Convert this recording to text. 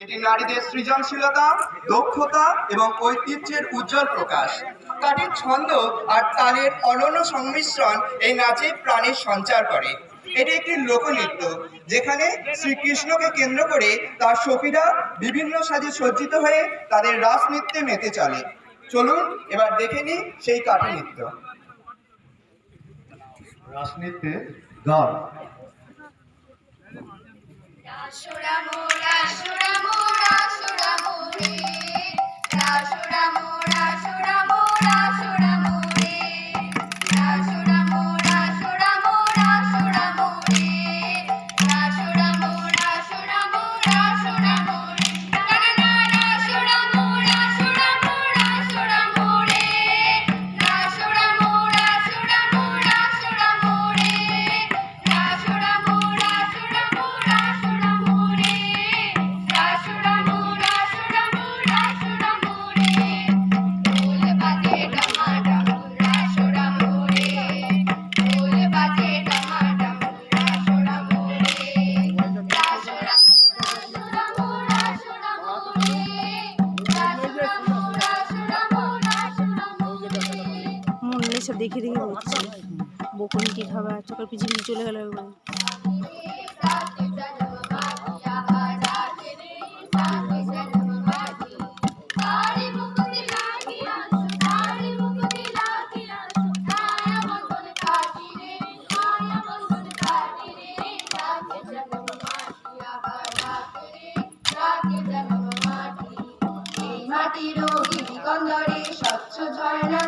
এটি নারীদের সৃজনশীলতা, দক্ষতা এবং ঐতিহ্যের উজ্জ্বল প্রকাশ। কাঠির ছন্দ আর তালের অনন্য সংমিশ্রণ এই নাচে প্রাণের সঞ্চার করে। এটি একটি লোকনৃত্য যেখানে শ্রীকৃষ্ণকে কেন্দ্র করে তার সখীরা বিভিন্ন সাজে সজ্জিত হয়ে তাদের রাসনৃত্যে মেতে চলে। চলুন এবার দেখে নিই সেই কাঠি নৃত্য। রাসনৃত্যে গান। সব দেখে দেখে হচ্ছে বকুনিটি খাবার চোখের পিছিয়ে চলে গেল একবার। স্বচ্ছ ঝর্ণা